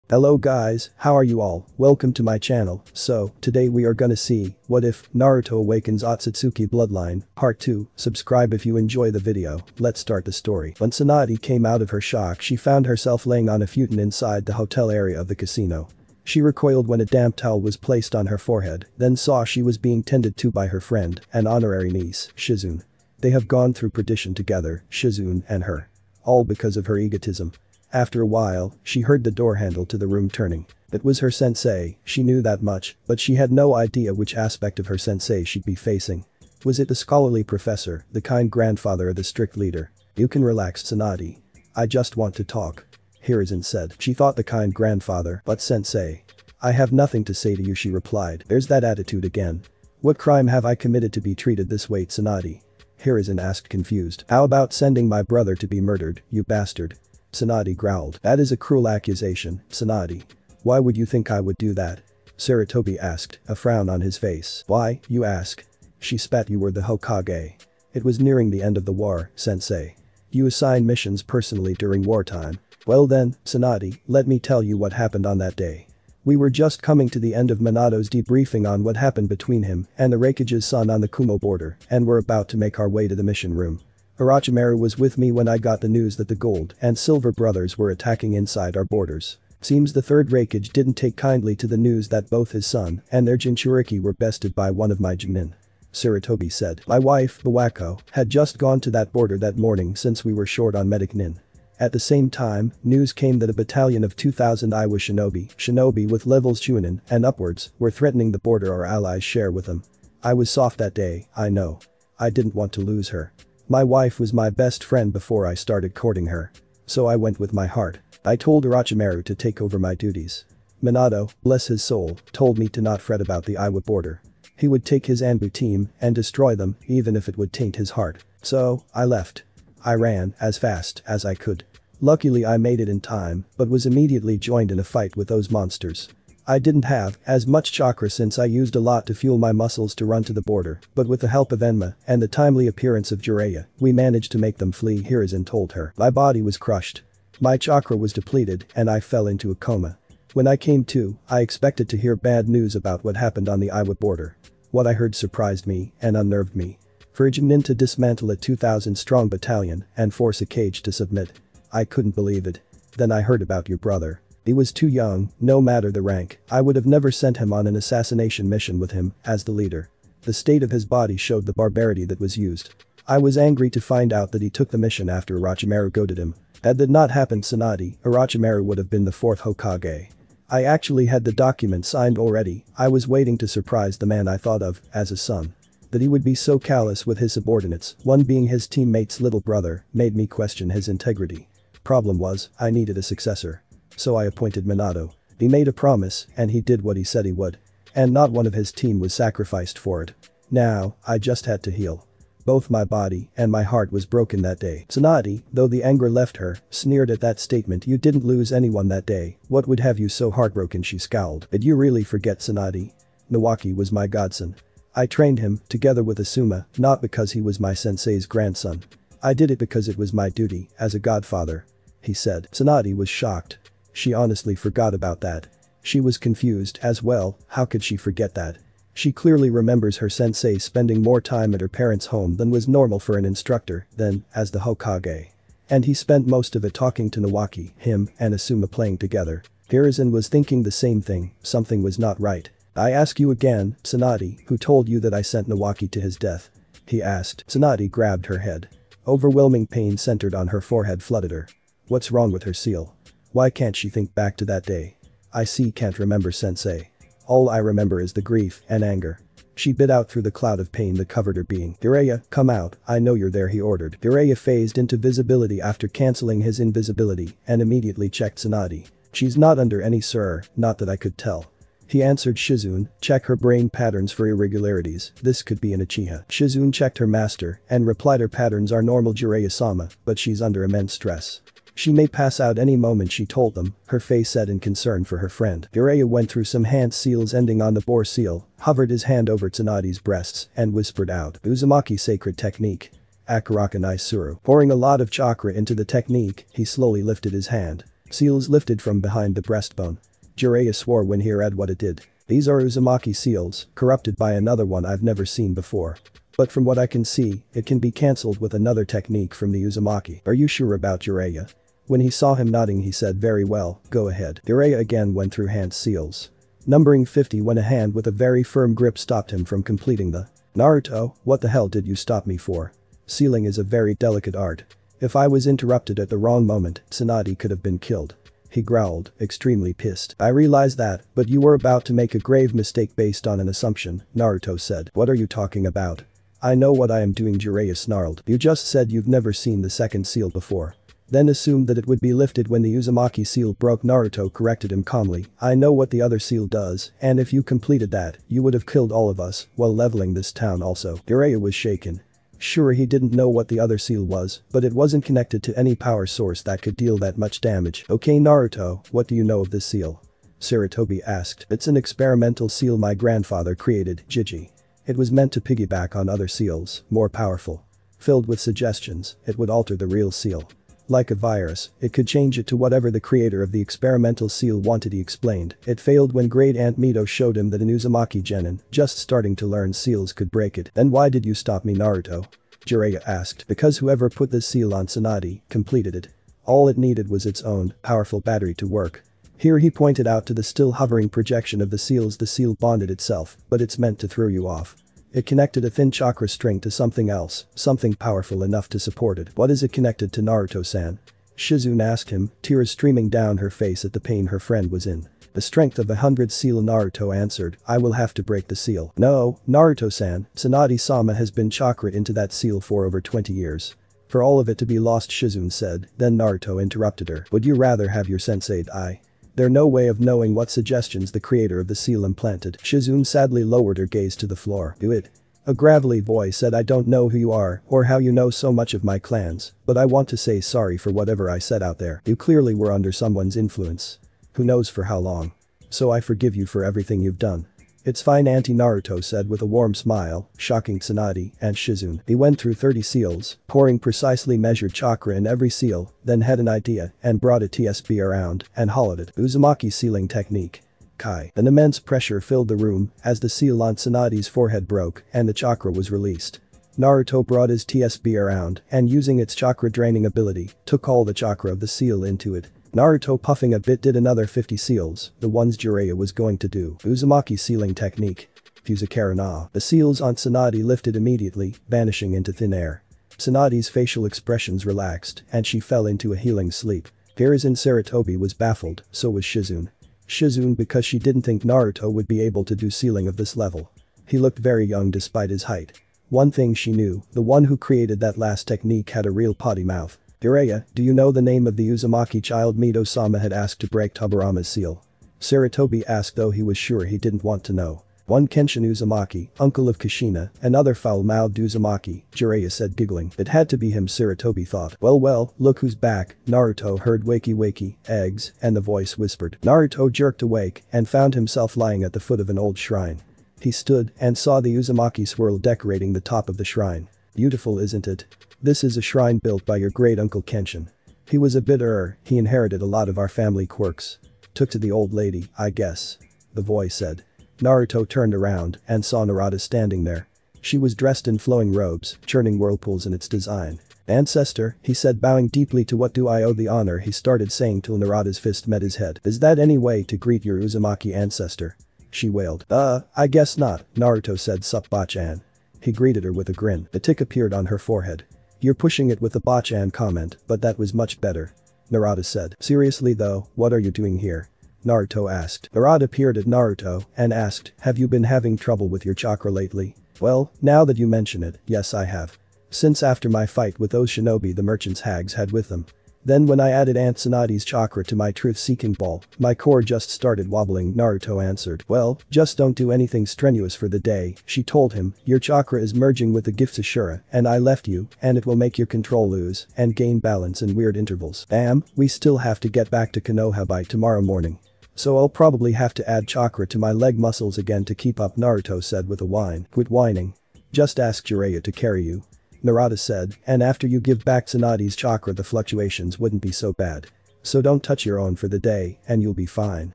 Hello guys, how are you all? Welcome to my channel. So, today we are gonna see, what if, Naruto Awakens Otsutsuki bloodline, part 2, subscribe if you enjoy the video, let's start the story. When Tsunade came out of her shock she found herself laying on a futon inside the hotel area of the casino. She recoiled when a damp towel was placed on her forehead, then saw she was being tended to by her friend, an honorary niece, Shizune. They have gone through perdition together, Shizune and her. All because of her egotism. After a while, she heard the door handle to the room turning. It was her sensei, she knew that much, but she had no idea which aspect of her sensei she'd be facing. Was it the scholarly professor, the kind grandfather or the strict leader? You can relax, Tsunade. I just want to talk. Hiruzen said. She thought the kind grandfather, but sensei. I have nothing to say to you, she replied. There's that attitude again. What crime have I committed to be treated this way, Tsunade? Hiruzen asked confused. How about sending my brother to be murdered, you bastard? Tsunade growled. That is a cruel accusation, Tsunade. Why would you think I would do that? Sarutobi asked, a frown on his face. Why, you ask? She spat. You were the Hokage. It was nearing the end of the war, sensei. You assign missions personally during wartime. Well then, Tsunade, let me tell you what happened on that day. We were just coming to the end of Minato's debriefing on what happened between him and the Raikage's son on the Kumo border, and were about to make our way to the mission room. Orochimaru was with me when I got the news that the Gold and Silver brothers were attacking inside our borders. Seems the third Raikage didn't take kindly to the news that both his son and their Jinchuriki were bested by one of my Jonin. Sarutobi said. My wife, Bawako, had just gone to that border that morning since we were short on medic nin. At the same time, news came that a battalion of 2,000 Iwa shinobi with levels Chunin and upwards, were threatening the border our allies share with them. I was soft that day, I know. I didn't want to lose her. My wife was my best friend before I started courting her. So I went with my heart. I told Orochimaru to take over my duties. Minato, bless his soul, told me to not fret about the Iwa border. He would take his Anbu team and destroy them even if it would taint his heart. So, I left. I ran as fast as I could. Luckily I made it in time, but was immediately joined in a fight with those monsters. I didn't have as much chakra since I used a lot to fuel my muscles to run to the border, but with the help of Enma and the timely appearance of Jiraiya, we managed to make them flee, Hiruzen told her. My body was crushed. My chakra was depleted and I fell into a coma. When I came to, I expected to hear bad news about what happened on the Iwa border. What I heard surprised me and unnerved me. For a Jonin to dismantle a 2,000-strong battalion and force a cage to submit. I couldn't believe it. Then I heard about your brother. He was too young, no matter the rank, I would have never sent him on an assassination mission with him as the leader. The state of his body showed the barbarity that was used. I was angry to find out that he took the mission after Orochimaru goaded him. Had that not happened, Tsunade, Orochimaru would have been the 4th Hokage. I actually had the document signed already. I was waiting to surprise the man I thought of as a son. That he would be so callous with his subordinates, one being his teammate's little brother, made me question his integrity. Problem was, I needed a successor. So I appointed Minato. He made a promise and he did what he said he would. And not one of his team was sacrificed for it. Now, I just had to heal. Both my body and my heart was broken that day. Tsunade, though the anger left her, sneered at that statement. You didn't lose anyone that day. What would have you so heartbroken, she scowled. Did you really forget, Tsunade? Nawaki was my godson. I trained him, together with Asuma, not because he was my sensei's grandson. I did it because it was my duty, as a godfather. He said. Tsunade was shocked. She honestly forgot about that. She was confused as well, how could she forget that? She clearly remembers her sensei spending more time at her parents' home than was normal for an instructor, then, as the Hokage. And he spent most of it talking to Nawaki, him and Asuma playing together. Hiruzen was thinking the same thing, something was not right. I ask you again, Tsunade, who told you that I sent Nawaki to his death? He asked. Tsunade grabbed her head. Overwhelming pain centered on her forehead flooded her. What's wrong with her seal? Why can't she think back to that day? I can't remember, sensei. All I remember is the grief and anger. She bit out through the cloud of pain that covered her being. Jiraiya, come out, I know you're there, he ordered. Jiraiya phased into visibility after cancelling his invisibility and immediately checked Tsunade. She's not under any sir, not that I could tell. He answered Shizune, check her brain patterns for irregularities, this could be an Uchiha. Shizune checked her master and replied her patterns are normal, Jiraiya-sama, but she's under immense stress. She may pass out any moment, she told them, her face set in concern for her friend. Jiraiya went through some hand seals ending on the boar seal, hovered his hand over Tsunade's breasts and whispered out, Uzumaki sacred technique. Akaraka Naisuru. Pouring a lot of chakra into the technique, he slowly lifted his hand. Seals lifted from behind the breastbone. Jiraiya swore when he read what it did. These are Uzumaki seals, corrupted by another one I've never seen before. But from what I can see, it can be cancelled with another technique from the Uzumaki. Are you sure about Jiraiya? When he saw him nodding he said very well, go ahead. Jiraiya again went through Hant's seals. Numbering 50 when a hand with a very firm grip stopped him from completing the. Naruto, what the hell did you stop me for? Sealing is a very delicate art. If I was interrupted at the wrong moment, Tsunade could have been killed. He growled, extremely pissed. I realize that, but you were about to make a grave mistake based on an assumption, Naruto said. What are you talking about? I know what I am doing, Jiraiya snarled. You just said you've never seen the second seal before. Then assumed that it would be lifted when the Uzumaki seal broke. Naruto corrected him calmly. I know what the other seal does, and if you completed that, you would have killed all of us, while leveling this town also. Jiraiya was shaken. Sure, he didn't know what the other seal was, but it wasn't connected to any power source that could deal that much damage. Okay Naruto, what do you know of this seal? Sarutobi asked. It's an experimental seal my grandfather created, Jiji. It was meant to piggyback on other seals, more powerful. Filled with suggestions, it would alter the real seal. Like a virus, it could change it to whatever the creator of the experimental seal wanted, he explained. It failed when Great Aunt Mito showed him that an Uzumaki genin, just starting to learn seals, could break it. Then why did you stop me Naruto? Jiraiya asked. Because whoever put this seal on Tsunade completed it. All it needed was its own powerful battery to work. Here he pointed out to the still hovering projection of the seals. The seal bonded itself, but it's meant to throw you off. It connected a thin chakra string to something else, something powerful enough to support it. What is it connected to Naruto-san? Shizune asked him, tears streaming down her face at the pain her friend was in. The strength of 100 seal, Naruto answered. I will have to break the seal. No, Naruto-san, Tsunade-sama has been chakra into that seal for over 20 years. For all of it to be lost, Shizune said. Then Naruto interrupted her. Would you rather have your sensei die? There's no way of knowing what suggestions the creator of the seal implanted. Shizune sadly lowered her gaze to the floor. Do it. A gravelly voice said, I don't know who you are or how you know so much of my clans, but I want to say sorry for whatever I said out there. You clearly were under someone's influence. Who knows for how long. So I forgive you for everything you've done. It's fine, Auntie, Naruto said with a warm smile, shocking Tsunade and Shizune. He went through 30 seals, pouring precisely measured chakra in every seal, then had an idea and brought a TSB around and hollowed it. Uzumaki sealing technique. Kai. An immense pressure filled the room as the seal on Tsunade's forehead broke and the chakra was released. Naruto brought his TSB around and using its chakra draining ability, took all the chakra of the seal into it. Naruto puffing a bit did another 50 seals, the ones Jiraiya was going to do. Uzumaki sealing technique. Fusakara na. The seals on Tsunade lifted immediately, vanishing into thin air. Tsunade's facial expressions relaxed and she fell into a healing sleep. Hiruzen Sarutobi was baffled, so was Shizune. Shizune because she didn't think Naruto would be able to do sealing of this level. He looked very young despite his height. One thing she knew, the one who created that last technique had a real potty mouth. Jiraiya, do you know the name of the Uzumaki child Mito-sama had asked to break Tobirama's seal? Sarutobi asked, though he was sure he didn't want to know. One Kenshin Uzumaki, uncle of Kushina, another foul-mouthed Uzumaki, Jiraiya said giggling. It had to be him, Sarutobi thought. Well, look who's back. Naruto heard wakey, eggs, and the voice whispered. Naruto jerked awake and found himself lying at the foot of an old shrine. He stood and saw the Uzumaki swirl decorating the top of the shrine. Beautiful, isn't it? This is a shrine built by your great-uncle Kenshin. He was a bit he inherited a lot of our family quirks. Took to the old lady, I guess. The voice said. Naruto turned around and saw Narada standing there. She was dressed in flowing robes, churning whirlpools in its design. Ancestor, he said, bowing deeply. To what do I owe the honor? He started saying till Narada's fist met his head. Is that any way to greet your Uzumaki ancestor? She wailed. I guess not, Naruto said. Sup, Bachan. He greeted her with a grin. A tick appeared on her forehead. You're pushing it with a Bachan comment, but that was much better. Narada said. Seriously though, what are you doing here? Naruto asked. Narada peered at Naruto and asked, have you been having trouble with your chakra lately? Well, now that you mention it, yes I have. Since after my fight with those shinobi the merchant's hags had with them. Then when I added Aunt Tsunade's chakra to my truth-seeking ball, my core just started wobbling, Naruto answered. Well, just don't do anything strenuous for the day, she told him. Your chakra is merging with the gifts Ashura, and I left you, and it will make your control lose and gain balance in weird intervals. Damn, we still have to get back to Konoha by tomorrow morning. So I'll probably have to add chakra to my leg muscles again to keep up, Naruto said with a whine. Quit whining. Just ask Jiraiya to carry you. Narada said, and after you give back Tsunade's chakra the fluctuations wouldn't be so bad. So don't touch your own for the day and you'll be fine.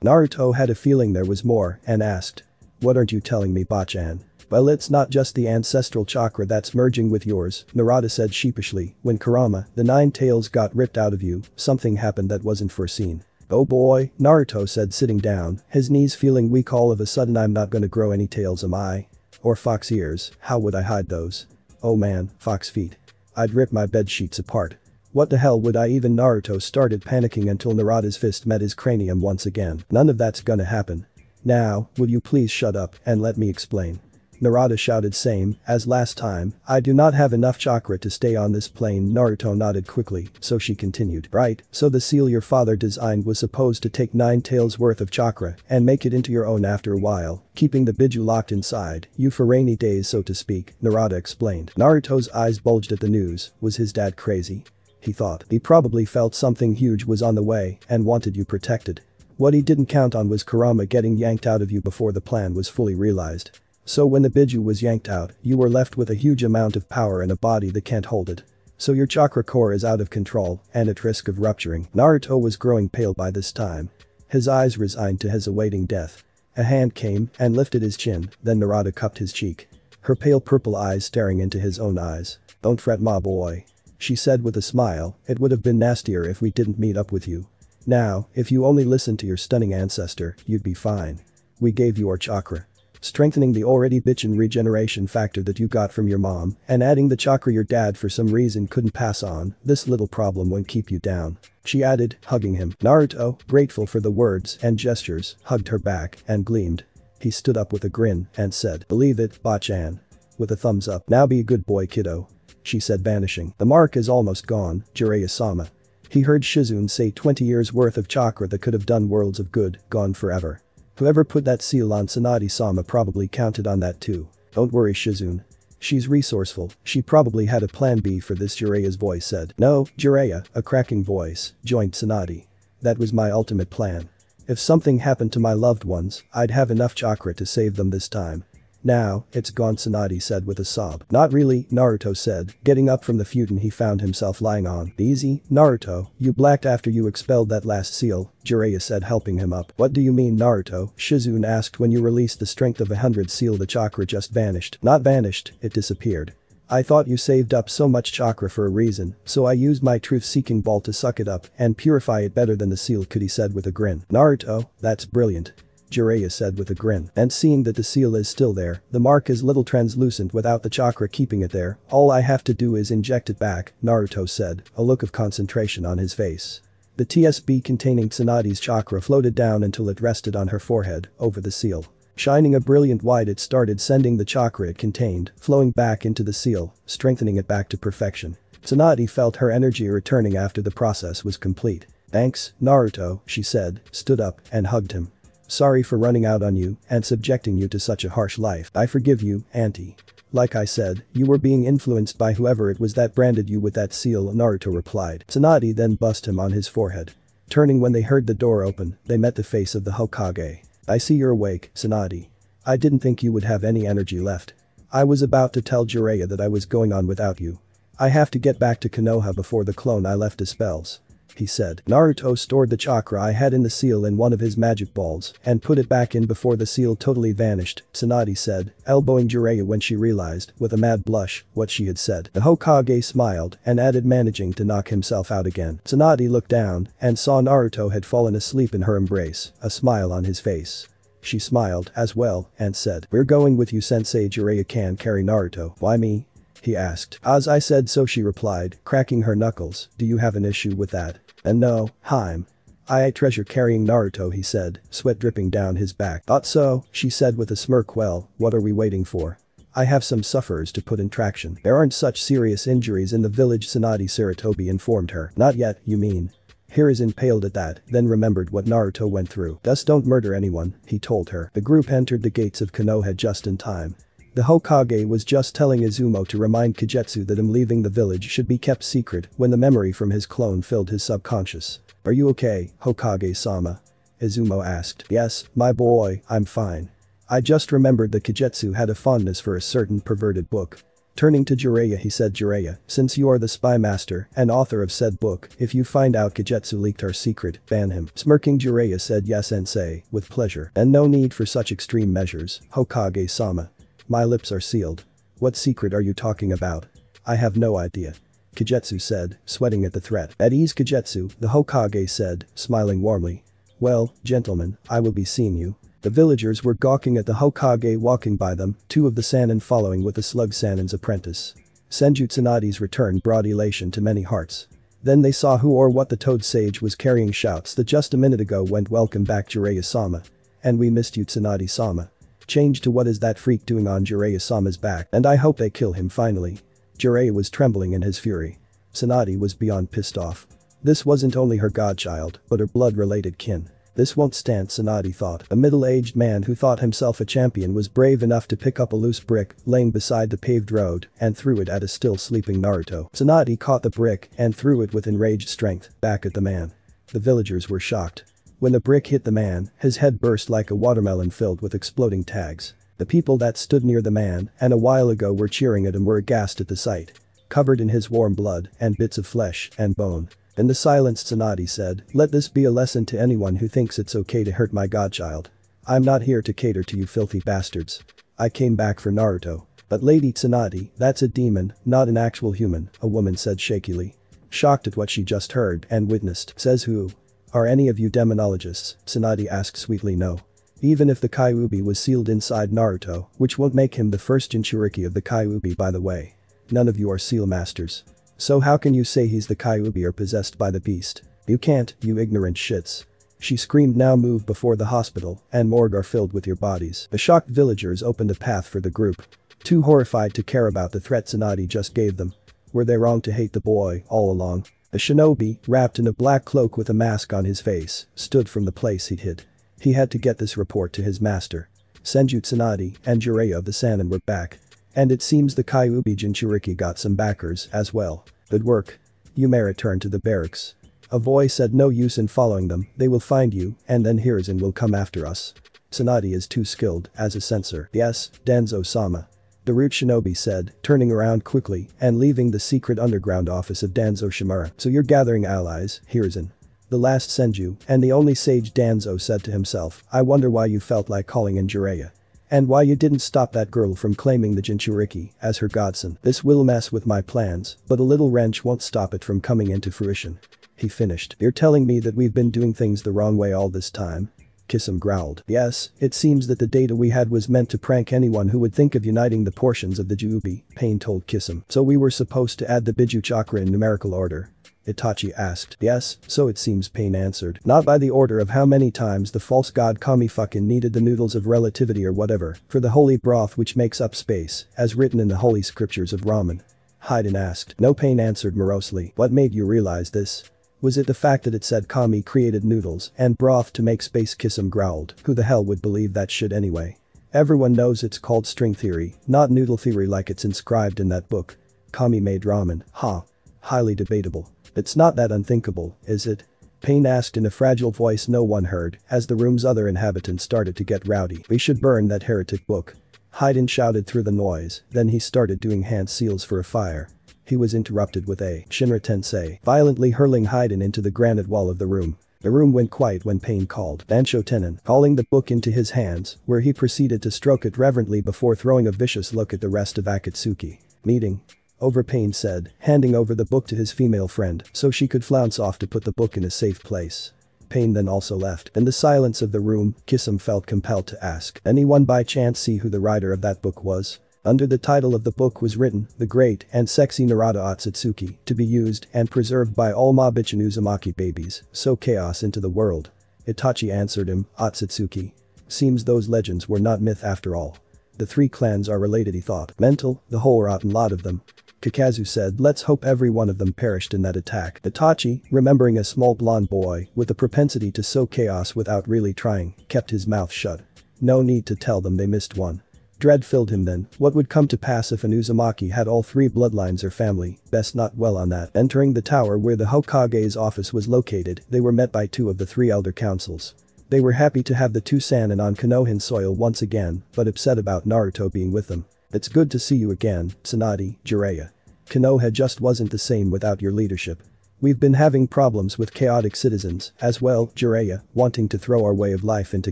Naruto had a feeling there was more and asked. What aren't you telling me, Bachan? Well, it's not just the ancestral chakra that's merging with yours, Narada said sheepishly. When Kurama, the nine tails got ripped out of you, something happened that wasn't foreseen. Oh boy, Naruto said sitting down, his knees feeling weak all of a sudden. I'm not gonna grow any tails, am I? Or fox ears, how would I hide those? Oh man, fox feet. I'd rip my bed sheets apart. What the hell would I even? Naruto started panicking until Narada's fist met his cranium once again. None of that's gonna happen. Now, will you please shut up and let me explain? Narada shouted, same as last time, I do not have enough chakra to stay on this plane. Naruto nodded quickly, so she continued. Right, so the seal your father designed was supposed to take 9 tails worth of chakra and make it into your own after a while, keeping the Biju locked inside you for rainy days, so to speak, Narada explained. Naruto's eyes bulged at the news. Was his dad crazy? He thought. He probably felt something huge was on the way and wanted you protected. What he didn't count on was Kurama getting yanked out of you before the plan was fully realized. So when the Biju was yanked out, you were left with a huge amount of power and a body that can't hold it. So your chakra core is out of control and at risk of rupturing. Naruto was growing pale by this time. His eyes resigned to his awaiting death. A hand came and lifted his chin, then Narada cupped his cheek. Her pale purple eyes staring into his own eyes. Don't fret, my boy. She said with a smile, it would have been nastier if we didn't meet up with you. Now, if you only listened to your stunning ancestor, you'd be fine. We gave you our chakra. Strengthening the already bitchin' regeneration factor that you got from your mom and adding the chakra your dad for some reason couldn't pass on, this little problem won't keep you down. She added, hugging him. Naruto, grateful for the words and gestures, hugged her back and gleamed. He stood up with a grin and said, believe it, Bachan. With a thumbs up. Now be a good boy, kiddo. She said, vanishing. The mark is almost gone, Jiraiya-sama. He heard Shizune say 20 years worth of chakra that could have done worlds of good, gone forever. Whoever put that seal on Tsunade-sama probably counted on that too. Don't worry, Shizune. She's resourceful, she probably had a plan B for this, Jiraiya's voice said. No, Jiraiya, a cracking voice, joined Tsunade. That was my ultimate plan. If something happened to my loved ones, I'd have enough chakra to save them this time. Now, it's gone, Tsunade said with a sob. Not really, Naruto said, getting up from the futon he found himself lying on. Easy, Naruto, you blacked after you expelled that last seal, Jiraiya said, helping him up. What do you mean, Naruto? Shizune asked. When you released the strength of 100 seal, the chakra just vanished. Not vanished, it disappeared. I thought you saved up so much chakra for a reason, so I used my truth-seeking ball to suck it up and purify it better than the seal could, he said with a grin. Naruto, that's brilliant. Jiraiya said with a grin. And seeing that the seal is still there, the mark is little translucent without the chakra keeping it there, all I have to do is inject it back, Naruto said, a look of concentration on his face. The TSB containing Tsunade's chakra floated down until it rested on her forehead, over the seal. Shining a brilliant white, it started sending the chakra it contained, flowing back into the seal, strengthening it back to perfection. Tsunade felt her energy returning after the process was complete. Thanks, Naruto, she said, stood up, and hugged him. Sorry for running out on you and subjecting you to such a harsh life. I forgive you, auntie. Like I said, you were being influenced by whoever it was that branded you with that seal, Naruto replied. Tsunade then bussed him on his forehead. Turning when they heard the door open, they met the face of the Hokage. I see you're awake, Tsunade. I didn't think you would have any energy left. I was about to tell Jiraiya that I was going on without you. I have to get back to Konoha before the clone I left dispels. He said. Naruto stored the chakra I had in the seal in one of his magic balls and put it back in before the seal totally vanished, Tsunade said, elbowing Jiraiya when she realized, with a mad blush, what she had said. The Hokage smiled and added, managing to knock himself out again. Tsunade looked down and saw Naruto had fallen asleep in her embrace, a smile on his face. She smiled as well and said, we're going with you, Sensei. Jiraiya can carry Naruto. Why me? He asked. As I said so, she replied, cracking her knuckles. Do you have an issue with that? And no, Haim. I treasure carrying Naruto, he said, sweat dripping down his back. Thought so, she said with a smirk. Well, what are we waiting for? I have some sufferers to put in traction. There aren't such serious injuries in the village, Tsunade Sarutobi informed her. Not yet, you mean? Here is impaled at that, then remembered what Naruto went through. Thus don't murder anyone, he told her. The group entered the gates of Konoha just in time. The Hokage was just telling Izumo to remind Kagetsu that him leaving the village should be kept secret when the memory from his clone filled his subconscious. Are you okay, Hokage-sama? Izumo asked. Yes, my boy, I'm fine. I just remembered that Kagetsu had a fondness for a certain perverted book. Turning to Jiraiya he said, Jiraiya, since you are the spy master and author of said book, if you find out Kagetsu leaked our secret, ban him. Smirking Jiraiya said, yes sensei, with pleasure. And no need for such extreme measures, Hokage-sama. My lips are sealed. What secret are you talking about? I have no idea. Kagetsu said, sweating at the threat. At ease Kagetsu, the Hokage said, smiling warmly. Well, gentlemen, I will be seeing you. The villagers were gawking at the Hokage walking by them, two of the Sannin following with the slug Sannin's apprentice. Senju Tsunade's return brought elation to many hearts. Then they saw who or what the Toad Sage was carrying shouts that just a minute ago went welcome back Jiraiya-sama. And we missed you Tsunade-sama. Change to what is that freak doing on Jiraiya-sama's back and I hope they kill him finally. Jiraiya was trembling in his fury. Tsunade was beyond pissed off. This wasn't only her godchild, but her blood-related kin. This won't stand, Tsunade thought. A middle-aged man who thought himself a champion was brave enough to pick up a loose brick laying beside the paved road and threw it at a still sleeping Naruto. Tsunade caught the brick and threw it with enraged strength back at the man. The villagers were shocked. When the brick hit the man, his head burst like a watermelon filled with exploding tags. The people that stood near the man and a while ago were cheering at him were aghast at the sight. Covered in his warm blood and bits of flesh and bone. In the silence Tsunade said, let this be a lesson to anyone who thinks it's okay to hurt my godchild. I'm not here to cater to you filthy bastards. I came back for Naruto. But Lady Tsunade, that's a demon, not an actual human, a woman said shakily. Shocked at what she just heard and witnessed, says who? Are any of you demonologists? Tsunade asked sweetly no. Even if the Kyuubi was sealed inside Naruto, which won't make him the first Jinchuriki of the Kyuubi by the way. None of you are seal masters. So how can you say he's the Kyuubi or possessed by the beast? You can't, you ignorant shits. She screamed now move before the hospital and morgue are filled with your bodies. The shocked villagers opened a path for the group. Too horrified to care about the threat Tsunade just gave them. Were they wrong to hate the boy all along? A shinobi, wrapped in a black cloak with a mask on his face, stood from the place he'd hid. He had to get this report to his master. Senju Tsunade and Jiraiya of the Sannin were back. And it seems the Kyuubi Jinchuriki got some backers as well. Good work. You may return to the barracks. A voice said no use in following them, they will find you and then Hiruzen will come after us. Tsunade is too skilled as a censor. Yes, Danzo-sama. The root shinobi said, turning around quickly and leaving the secret underground office of Danzo Shimura. So you're gathering allies, Hiruzen. The last Senju and the only sage Danzo said to himself, I wonder why you felt like calling in Jiraiya. And why you didn't stop that girl from claiming the Jinchuriki as her godson. This will mess with my plans, but a little wrench won't stop it from coming into fruition. He finished. You're telling me that we've been doing things the wrong way all this time? Kisum growled. Yes, it seems that the data we had was meant to prank anyone who would think of uniting the portions of the Juubi, Pain told Kisum. So we were supposed to add the Biju chakra in numerical order. Itachi asked. Yes, so it seems, Pain answered. Not by the order of how many times the false god Kami fucking needed the noodles of relativity or whatever, for the holy broth which makes up space, as written in the holy scriptures of Ramen. Haiden asked. No, Pain answered morosely. What made you realize this? Was it the fact that it said Kami created noodles and broth to make space? Kisum growled. Who the hell would believe that shit anyway? Everyone knows it's called string theory, not noodle theory like it's inscribed in that book. Kami made ramen. Ha. Highly debatable. It's not that unthinkable, is it? Pain asked in a fragile voice no one heard as the room's other inhabitants started to get rowdy. We should burn that heretic book. Haiden shouted through the noise, then he started doing hand seals for a fire. He was interrupted with a Shinra Tensei violently hurling Haiden into the granite wall of the room. The room went quiet when Pain called Bansho Tenon, calling the book into his hands, where he proceeded to stroke it reverently before throwing a vicious look at the rest of Akatsuki. Meeting. Over, Pain said, handing over the book to his female friend so she could flounce off to put the book in a safe place. Pain then also left. In the silence of the room, Kisum felt compelled to ask, anyone by chance see who the writer of that book was? Under the title of the book was written, The Great and Sexy Naruto Otsutsuki, to be used and preserved by all Mabichin Uzumaki babies, sow chaos into the world. Itachi answered him, Otsutsuki. Seems those legends were not myth after all. The three clans are related, he thought. Mental, the whole rotten lot of them. Kakazu said, let's hope every one of them perished in that attack. Itachi, remembering a small blonde boy with a propensity to sow chaos without really trying, kept his mouth shut. No need to tell them they missed one. Dread filled him then. What would come to pass if an Uzumaki had all three bloodlines or family? Best not dwell on that. Entering the tower where the Hokage's office was located, they were met by two of the three elder councils. They were happy to have the two Sannin on Konohan soil once again, but upset about Naruto being with them. It's good to see you again, Tsunade, Jiraiya. Konoha just wasn't the same without your leadership. We've been having problems with chaotic citizens, as well, Jiraiya, wanting to throw our way of life into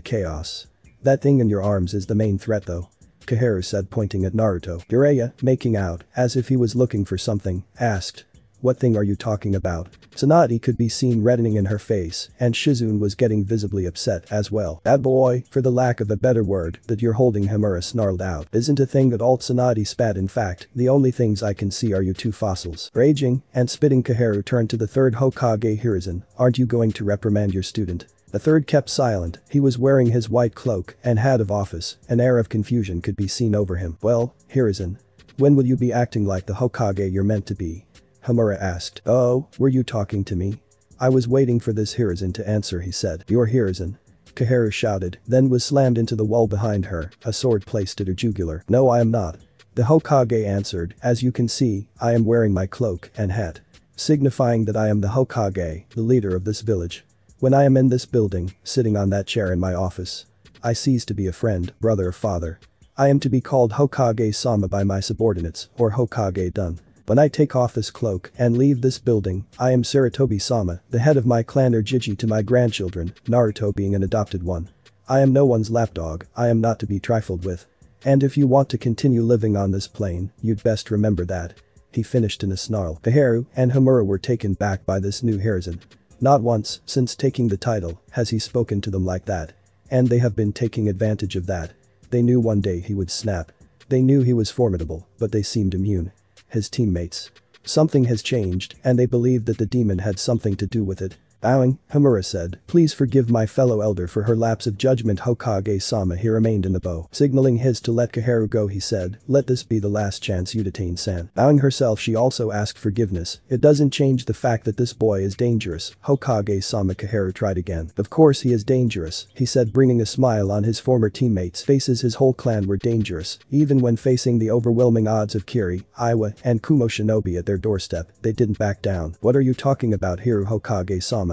chaos. That thing in your arms is the main threat though. Koharu said, pointing at Naruto. Jiraiya, making out, as if he was looking for something, asked. What thing are you talking about? Tsunade could be seen reddening in her face, and Shizune was getting visibly upset as well. That boy, for the lack of a better word, that you're holding, Homura snarled out, isn't a thing at all. Tsunade spat. In fact, the only things I can see are you two fossils. Raging and spitting, Koharu turned to the third Hokage Hiruzen. Aren't you going to reprimand your student? The third kept silent. He was wearing his white cloak and hat of office. An air of confusion could be seen over him. Well, Hiruzen, when will you be acting like the Hokage you're meant to be? Homura asked. Oh, were you talking to me? I was waiting for this Hiruzen to answer, he said. You're Hiruzen? Koharu shouted, then was slammed into the wall behind her, a sword placed at her jugular. No, I am not. The Hokage answered. As you can see, I am wearing my cloak and hat, signifying that I am the Hokage, the leader of this village. When I am in this building, sitting on that chair in my office, I cease to be a friend, brother or father. I am to be called Hokage-sama by my subordinates, or Hokage-dun. When I take off this cloak and leave this building, I am Sarutobi-sama, the head of my clan or Jiji to my grandchildren, Naruto being an adopted one. I am no one's lapdog, I am not to be trifled with. And if you want to continue living on this plane, you'd best remember that. He finished in a snarl. Koharu and Homura were taken back by this new Hiruzen. Not once, since taking the title, has he spoken to them like that. And they have been taking advantage of that. They knew one day he would snap. They knew he was formidable, but they seemed immune. His teammates. Something has changed, and they believed that the demon had something to do with it. Bowing, Homura said, please forgive my fellow elder for her lapse of judgment. Hokage-sama. He remained in the bow. Signaling his to let Koharu go, he said, let this be the last chance you detain San. Bowing herself, she also asked forgiveness. It doesn't change the fact that this boy is dangerous. Hokage-sama. Koharu tried again. Of course he is dangerous, he said, bringing a smile on his former teammates' faces. His whole clan were dangerous. Even when facing the overwhelming odds of Kiri, Iwa, and Kumo Shinobi at their doorstep, they didn't back down. What are you talking about here, Hokage-sama?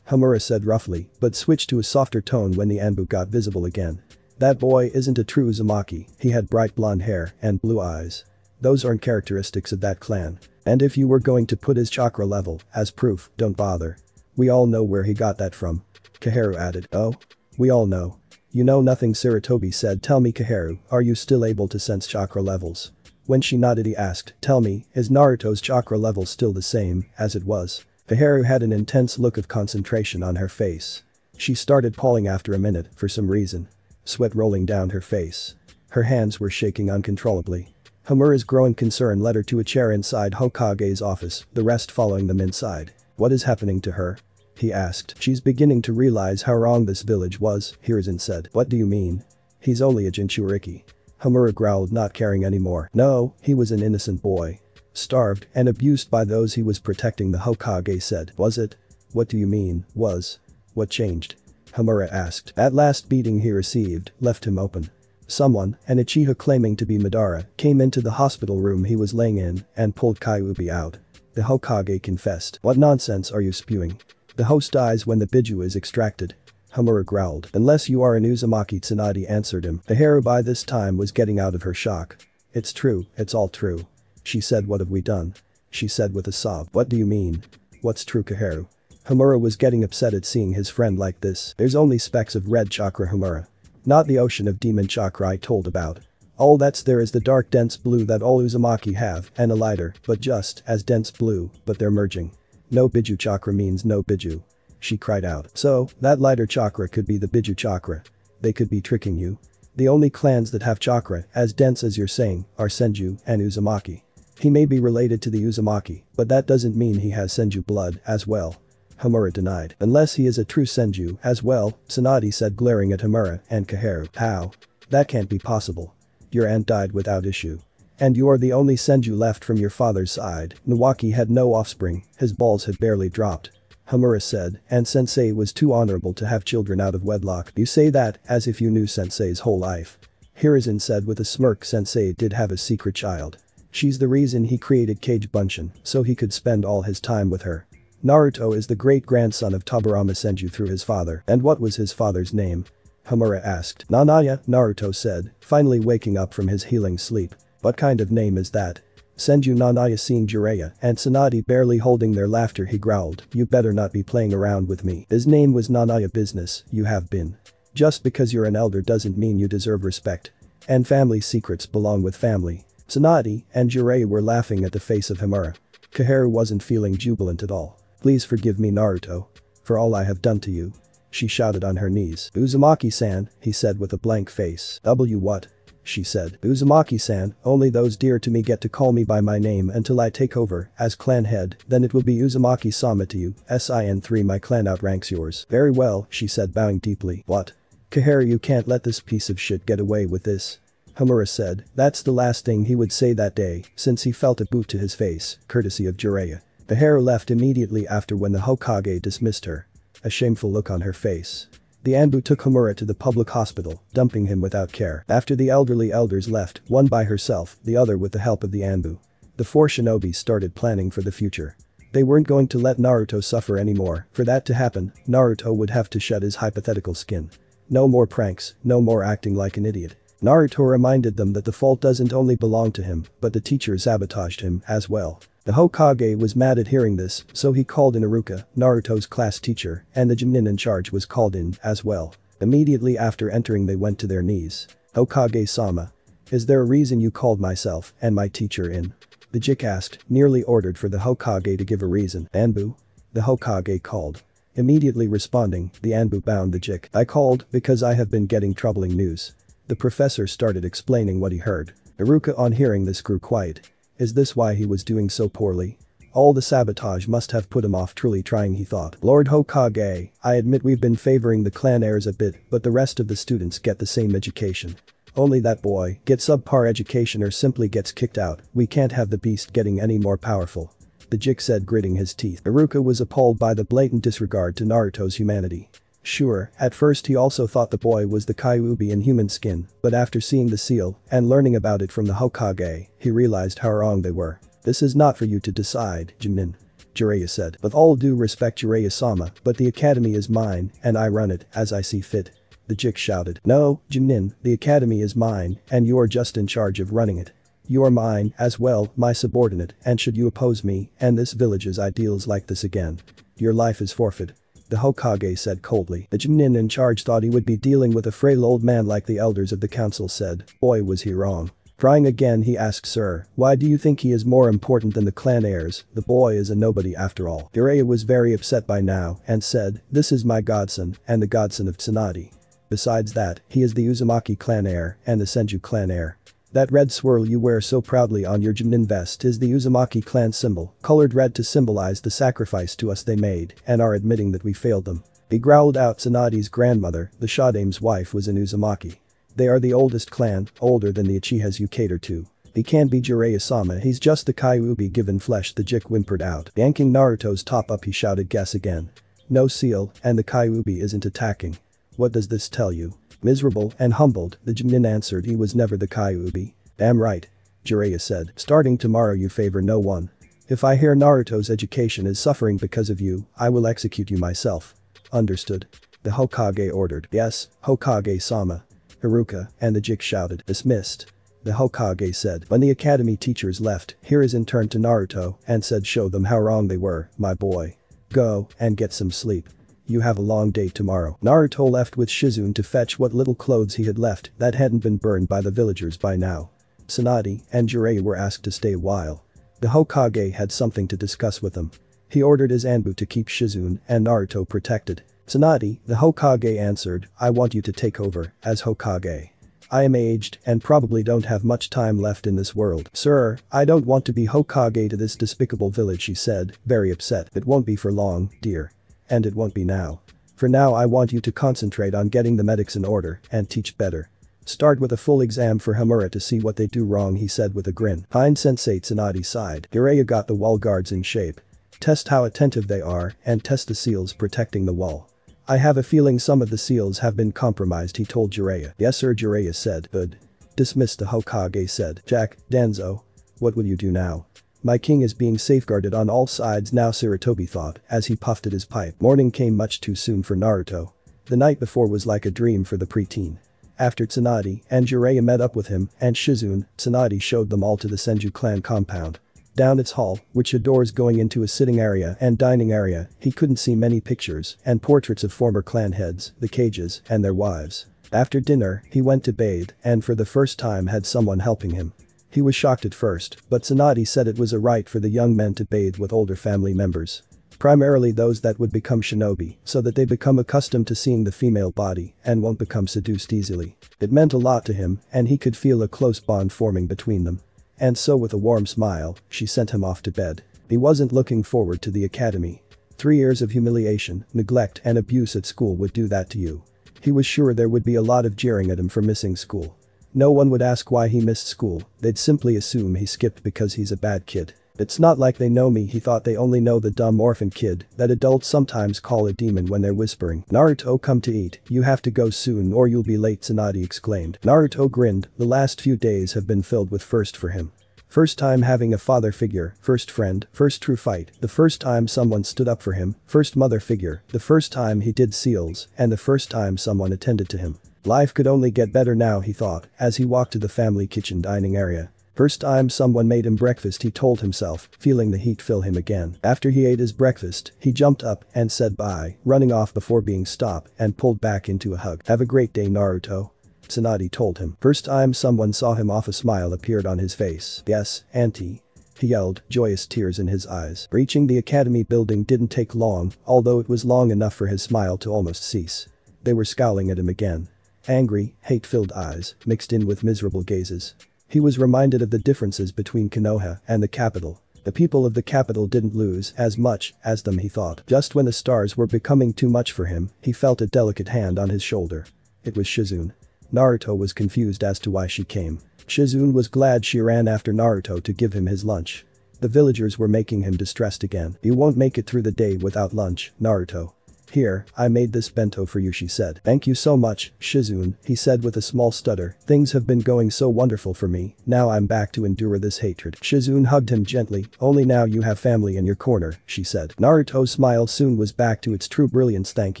Homura said roughly, but switched to a softer tone when the Anbu got visible again. That boy isn't a true Uzumaki. He had bright blonde hair and blue eyes. Those aren't characteristics of that clan. And if you were going to put his chakra level as proof, don't bother. We all know where he got that from. Koharu added. Oh? We all know. You know nothing, Sarutobi said. Tell me, Koharu, are you still able to sense chakra levels? When she nodded, he asked, tell me, is Naruto's chakra level still the same as it was? Koharu had an intense look of concentration on her face. She started pawing after a minute for some reason. Sweat rolling down her face. Her hands were shaking uncontrollably. Homura's growing concern led her to a chair inside Hokage's office, the rest following them inside. What is happening to her? He asked. She's beginning to realize how wrong this village was, Hiruzen said. What do you mean? He's only a Jinchuriki. Homura growled, not caring anymore. No, he was an innocent boy. Starved and abused by those he was protecting, the Hokage said. Was it? What do you mean, was? What changed? Homura asked. That last beating he received left him open. Someone, an Uchiha claiming to be Madara, came into the hospital room he was laying in and pulled Kyuubi out. The Hokage confessed. What nonsense are you spewing? The host dies when the Biju is extracted. Homura growled. Unless you are an Uzumaki, Tsunade answered him. Koharu by this time was getting out of her shock. It's true, it's all true. She said. What have we done? She said with a sob. What do you mean? What's true, Koharu? Homura was getting upset at seeing his friend like this. There's only specks of red chakra, Homura. Not the ocean of demon chakra I told about. All that's there is the dark dense blue that all Uzumaki have, and a lighter, but just as dense blue, but they're merging. No Biju chakra means no Biju. She cried out. So, that lighter chakra could be the Biju chakra. They could be tricking you. The only clans that have chakra as dense as you're saying are Senju and Uzumaki. He may be related to the Uzumaki, but that doesn't mean he has Senju blood as well. Homura denied. Unless he is a true Senju as well, Tsunade said, glaring at Homura and Koharu. How? That can't be possible. Your aunt died without issue. And you are the only Senju left from your father's side. Nawaki had no offspring, his balls had barely dropped. Homura said, and Sensei was too honorable to have children out of wedlock. You say that as if you knew Sensei's whole life. Hiruzen said with a smirk. Sensei did have a secret child. She's the reason he created Kage Bunshin, so he could spend all his time with her. Naruto is the great-grandson of Tobirama Senju through his father. And what was his father's name? Homura asked. Nanaya, Naruto said, finally waking up from his healing sleep. What kind of name is that? Senju Nanaya seeing Jiraiya and Tsunade barely holding their laughter, he growled, you better not be playing around with me. His name was Nanaya business, you have been. Just because you're an elder doesn't mean you deserve respect. And family secrets belong with family. Tsunade and Jiraiya were laughing at the face of Himura. Kaharu wasn't feeling jubilant at all. Please forgive me, Naruto. For all I have done to you. She shouted on her knees. Uzumaki-san, he said with a blank face. What? She said. Uzumaki-san, only those dear to me get to call me by my name until I take over as clan head, then it will be Uzumaki-sama to you, Sin3 my clan outranks yours. Very well, she said bowing deeply. What? Kaharu, you can't let this piece of shit get away with this. Himura said. That's the last thing he would say that day, since he felt a boot to his face, courtesy of Jiraiya. Kaharu left immediately after when the Hokage dismissed her. A shameful look on her face. The Anbu took Himura to the public hospital, dumping him without care. After the elderly elders left, one by herself, the other with the help of the Anbu. The four shinobi started planning for the future. They weren't going to let Naruto suffer anymore. For that to happen, Naruto would have to shed his hypothetical skin. No more pranks, no more acting like an idiot. Naruto reminded them that the fault doesn't only belong to him, but the teacher sabotaged him as well. The Hokage was mad at hearing this, so he called in Iruka, Naruto's class teacher, and the Jonin in charge was called in as well. Immediately after entering they went to their knees. Hokage-sama. Is there a reason you called myself and my teacher in? The Jik asked, nearly ordered for the Hokage to give a reason. Anbu? The Hokage called. Immediately responding, the Anbu bound the Jik. I called because I have been getting troubling news. The professor started explaining what he heard. Iruka on hearing this grew quiet. Is this why he was doing so poorly? All the sabotage must have put him off, truly trying, he thought. Lord Hokage, I admit we've been favoring the clan heirs a bit, but the rest of the students get the same education. Only that boy gets subpar education or simply gets kicked out. We can't have the beast getting any more powerful. The Jik said, gritting his teeth. Iruka was appalled by the blatant disregard to Naruto's humanity. Sure, at first he also thought the boy was the Kyuubi in human skin, but after seeing the seal and learning about it from the Hokage, he realized how wrong they were. This is not for you to decide, Jonin. Jiraiya said. With all due respect, Jiraiya-sama, but the academy is mine, and I run it as I see fit. The Jik shouted. No, Jonin, the academy is mine, and you are just in charge of running it. You are mine as well, my subordinate, and should you oppose me and this village's ideals like this again, your life is forfeit. The Hokage said coldly. The Jonin in charge thought he would be dealing with a frail old man like the elders of the council said. Boy, was he wrong. Trying again, he asked, sir, why do you think he is more important than the clan heirs? The boy is a nobody after all. Jiraiya was very upset by now and said, this is my godson and the godson of Tsunade. Besides that, he is the Uzumaki clan heir and the Senju clan heir. That red swirl you wear so proudly on your Jonin vest is the Uzumaki clan symbol, colored red to symbolize the sacrifice to us they made and are admitting that we failed them. He growled out. Tsunade's grandmother, the Shadame's wife, was an Uzumaki. They are the oldest clan, older than the Uchihas you cater to. He can't be Jiraiya-sama, he's just the Kyuubi given flesh, the Jik whimpered out. Yanking Naruto's top up, he shouted, guess again. No seal, and the Kyuubi isn't attacking. What does this tell you? Miserable and humbled, the Jonin answered, he was never the Kyuubi. Damn right. Jiraiya said. Starting tomorrow you favor no one. If I hear Naruto's education is suffering because of you, I will execute you myself. Understood. The Hokage ordered. Yes, Hokage-sama. Iruka and the Jik shouted. Dismissed. The Hokage said. When the academy teachers left, Hiruzen turned to Naruto and said, show them how wrong they were, my boy. Go and get some sleep. You have a long day tomorrow. Naruto left with Shizune to fetch what little clothes he had left that hadn't been burned by the villagers by now. Tsunade and Jiraiya were asked to stay a while. The Hokage had something to discuss with them. He ordered his Anbu to keep Shizune and Naruto protected. Tsunade, the Hokage answered, I want you to take over as Hokage. I am aged and probably don't have much time left in this world. Sir, I don't want to be Hokage to this despicable village, she said, very upset. It won't be for long, dear. And it won't be now. For now I want you to concentrate on getting the medics in order and teach better. Start with a full exam for Himura to see what they do wrong, he said with a grin. Hein-sensei, Tsunade sighed. Jiraiya got the wall guards in shape. Test how attentive they are and test the seals protecting the wall. I have a feeling some of the seals have been compromised, he told Jiraiya. Yes sir, Jiraiya said. Good. Dismissed, the Hokage said. Jack, Danzo. What will you do now? My king is being safeguarded on all sides now, Sarutobi thought as he puffed at his pipe. Morning came much too soon for Naruto. The night before was like a dream for the preteen. After Tsunade and Jiraiya met up with him and Shizune, Tsunade showed them all to the Senju clan compound. Down its hall, which had doors going into a sitting area and dining area, he couldn't see many pictures and portraits of former clan heads, the Cages, and their wives. After dinner, he went to bathe and for the first time had someone helping him. He was shocked at first, but Tsunade said it was a right for the young men to bathe with older family members. Primarily those that would become shinobi, so that they become accustomed to seeing the female body and won't become seduced easily. It meant a lot to him and he could feel a close bond forming between them. And so with a warm smile, she sent him off to bed. He wasn't looking forward to the academy. 3 years of humiliation, neglect and abuse at school would do that to you. He was sure there would be a lot of jeering at him for missing school. No one would ask why he missed school, they'd simply assume he skipped because he's a bad kid. It's not like they know me, he thought, they only know the dumb orphan kid that adults sometimes call a demon when they're whispering. Naruto, come to eat, you have to go soon or you'll be late, Tsunade exclaimed. Naruto grinned, the last few days have been filled with first for him. First time having a father figure, first friend, first true fight, the first time someone stood up for him, first mother figure, the first time he did seals, and the first time someone attended to him. Life could only get better now, he thought, as he walked to the family kitchen dining area. First time someone made him breakfast, he told himself, feeling the heat fill him again. After he ate his breakfast, he jumped up and said bye, running off before being stopped and pulled back into a hug. Have a great day, Naruto, Tsunade told him. First time someone saw him off, a smile appeared on his face. Yes, auntie, he yelled, joyous tears in his eyes. Reaching the academy building didn't take long, although it was long enough for his smile to almost cease. They were scowling at him again. Angry, hate-filled eyes, mixed in with miserable gazes. He was reminded of the differences between Konoha and the capital. The people of the capital didn't lose as much as them, he thought. Just when the stars were becoming too much for him, he felt a delicate hand on his shoulder. It was Shizune. Naruto was confused as to why she came. Shizune was glad she ran after Naruto to give him his lunch. The villagers were making him distressed again. You won't make it through the day without lunch, Naruto. Here, I made this bento for you, she said. Thank you so much, Shizune, he said with a small stutter. Things have been going so wonderful for me, now I'm back to endure this hatred. Shizune hugged him gently, only now you have family in your corner, she said. Naruto's smile soon was back to its true brilliance. Thank